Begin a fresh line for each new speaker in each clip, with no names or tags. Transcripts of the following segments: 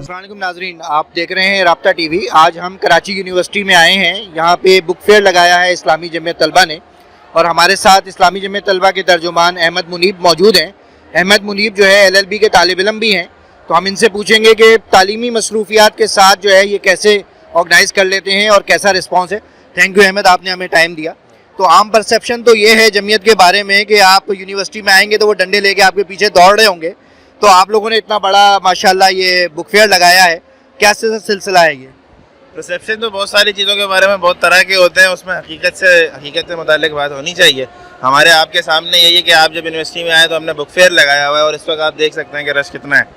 अस्सलाम वालेकुम नाजरीन, आप देख रहे हैं राब्ता टीवी। आज हम कराची यूनिवर्सिटी में आए हैं। यहाँ पे बुक फेयर लगाया है इस्लामी जमीयत तलबा ने और हमारे साथ इस्लामी जमीयत तलबा के तर्जुमान अहमद मुनीब मौजूद हैं। अहमद मुनीब जो है LLB के तालिब इल्म भी हैं, तो हम इनसे पूछेंगे कि तालीमी मसरूफियात के साथ जो है ये कैसे ऑर्गेनाइज़ कर लेते हैं और कैसा रिस्पॉन्स है। थैंक यू अहमद, आपने हमें टाइम दिया। तो आम परसेप्शन तो ये है जमीयत के बारे में कि आप यूनिवर्सिटी में आएंगे तो वो डंडे लेके आपके पीछे दौड़ रहे होंगे, तो आप लोगों ने इतना बड़ा माशाल्लाह ये बुक फेयर लगाया है, क्या सिलसिला है ये?
परसेप्शन तो बहुत सारी चीज़ों के बारे में बहुत तरह के होते हैं, उसमें हकीकत से मुताल्लिक बात होनी चाहिए। हमारे आपके सामने यही है कि आप जब यूनिवर्सिटी में आए तो हमने बुक फेयर लगाया हुआ है और इस वक्त आप देख सकते हैं कि रश कितना है।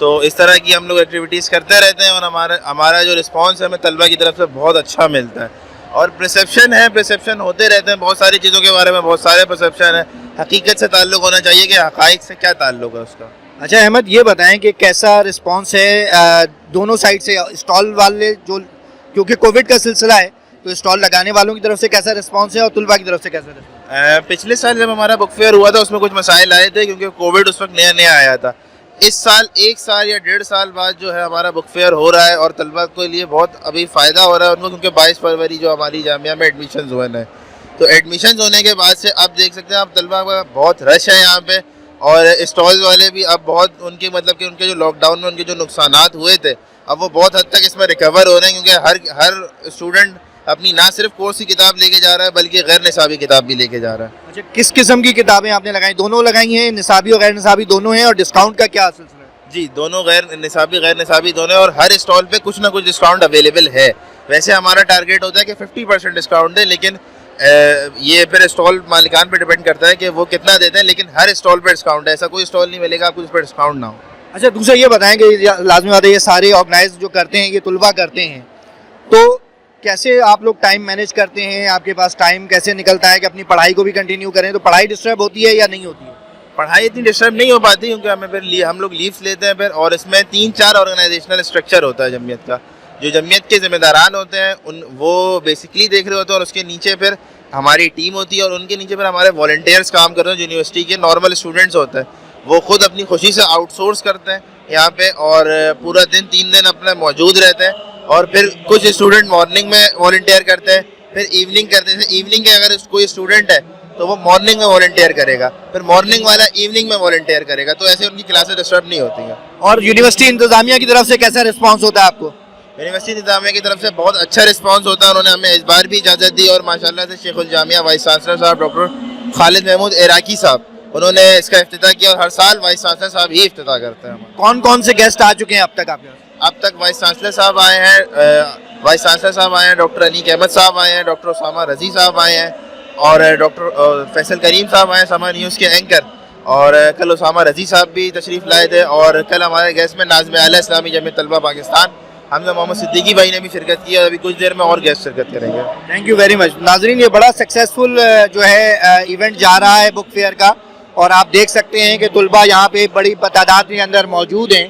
तो इस तरह की हम लोग एक्टिविटीज़ करते रहते हैं और हमारा जो रिस्पॉन्स है हमें तलबा की तरफ से बहुत अच्छा मिलता है। और परसेप्शन होते रहते हैं, बहुत सारी चीज़ों के बारे में बहुत सारे परसेप्शन है। हकीकत से ताल्लुक़ होना चाहिए कि हक़ाइक़ से क्या ताल्लुक़ है उसका।
अच्छा अहमद, ये बताएं कि कैसा रिस्पांस है दोनों साइड से, स्टॉल वाले जो, क्योंकि कोविड का सिलसिला है तो स्टॉल लगाने वालों की तरफ से कैसा रिस्पांस है और तुलबा की तरफ से कैसा रिस्पांस?
पिछले साल जब हमारा बुक फेयर हुआ था उसमें कुछ मसाइल आए थे क्योंकि कोविड उस वक्त नया आया था। इस साल 1 साल या 1.5 साल बाद जो है हमारा बुक फेयर हो रहा है और तलबा के लिए बहुत अभी फ़ायदा हो रहा है उनको, क्योंकि 22 फरवरी जो हमारी जामिया में एडमिशन हुए हैं, तो एडमिशन होने के बाद से अब देख सकते हैं आप तलबा का बहुत रश है यहाँ पे। और स्टॉल वाले भी अब बहुत उनके मतलब कि उनके जो लॉकडाउन में उनके जो नुकसानात हुए थे अब वो बहुत हद तक इसमें रिकवर हो रहे हैं, क्योंकि हर स्टूडेंट अपनी ना सिर्फ कोर्स की किताब लेके जा रहा है बल्कि गैर निसाबी किताब भी लेके जा रहा है।
अच्छा, किस किस्म की किताबें आपने लगाई? दोनों लगाई हैं, निसाबी और गैर निसाबी दोनों हैं, और डिस्काउंट का क्या सिलसिला है?
जी, दोनों गैर निसाबी दोनों, और हर स्टॉल पे कुछ ना कुछ डिस्काउंट अवेलेबल है। वैसे हमारा टारगेट होता है कि 50% डिस्काउंट है, लेकिन ये फिर स्टॉल मालिकान पे डिपेंड करता है कि वो कितना देते हैं, लेकिन हर स्टॉल पे डिस्काउंट है। ऐसा कोई स्टॉल नहीं मिलेगा आपको जिस पर डिस्काउंट ना हो।
अच्छा, दूसरा ये बताएं कि लाजमी बात है ये सारे ऑर्गेनाइज जो करते हैं ये तुलबा करते हैं, तो कैसे आप लोग टाइम मैनेज करते हैं? आपके पास टाइम कैसे निकलता है कि अपनी पढ़ाई को भी कंटिन्यू करें? तो पढ़ाई डिस्टर्ब होती है या नहीं होती है?
पढ़ाई इतनी डिस्टर्ब नहीं हो पाती क्योंकि हमें फिर हम लोग लीव्स लेते हैं फिर, और इसमें 3-4 ऑर्गेनाइजेशनल स्ट्रक्चर होता है जमीयत का। जो जमीयत के ज़िम्मेदारान होते हैं वो बेसिकली देख रहे होते हैं, और उसके नीचे फिर हमारी टीम होती है और उनके नीचे फिर हमारे वॉलंटियर्स काम करते हैं। जो यूनिवर्सिटी के नॉर्मल स्टूडेंट्स होते हैं वो खुद अपनी खुशी से आउटसोर्स करते हैं यहाँ पे, और पूरा दिन 3 दिन अपना मौजूद रहते हैं। और फिर कुछ स्टूडेंट मॉर्निंग में वॉलंटियर करते हैं, फिर इवनिंग करते हैं। इवनिंग के अगर कोई स्टूडेंट है तो वो मॉर्निंग में वॉलंटियर करेगा, फिर मॉर्निंग वाला इवनिंग में वॉलंटियर करेगा, तो ऐसे उनकी क्लासेस डिस्टर्ब नहीं होती हैं।
और यूनिवर्सिटी इंतजामिया की तरफ से कैसा रिस्पॉन्स होता है आपको?
यूनिवर्सिटी इंतजामिया की तरफ से बहुत अच्छा रिस्पांस होता है। उन्होंने हमें इस बार भी इजाज़त दी और माशाल्लाह से शेखुल जामिया वाइस चांसलर साहब डॉक्टर खालिद महमूद इराकी साहब, उन्होंने इसका इफ्तिताह किया और हर साल वाइस चांसलर साहब ही इफ्तिताह करते हैं।
कौन कौन से गेस्ट आ चुके हैं अब तक आपके पास?
अब तक वाइस चांसलर साहब आए हैं, डॉक्टर अनीक अहमद साहब आए हैं, डॉक्टर उसामा रजी साहब आए हैं, और डॉक्टर फैसल करीम साहब आए हैं, समा न्यूज़ के एंकर, और कल उसामा रजी साहब भी तशरीफ़ लाए थे। और कल हमारे गेस्ट में नाज़िम आला इस्लामी जमीयत तलबा पाकिस्तान हमजा मोहम्मद सिद्दीकी भाई ने भी शिरकत की, और अभी कुछ देर में और गेस्ट शिरकत करेंगे।
Thank you very much. नाजरीन, ये बड़ा सक्सेसफुल जो है इवेंट जा रहा है बुक फेयर का, और आप देख सकते हैं कि तुलबा यहाँ पे बड़ी तादाद के अंदर मौजूद हैं।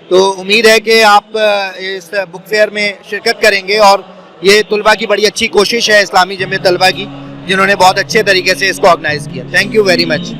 तो उम्मीद है कि आप इस बुक फेयर में शिरकत करेंगे, और ये तुलबा की बड़ी अच्छी कोशिश है इस्लामी जमीयत तलबा की, जिन्होंने बहुत अच्छे तरीके से इसको ऑर्गेनाइज़ किया। Thank you very much.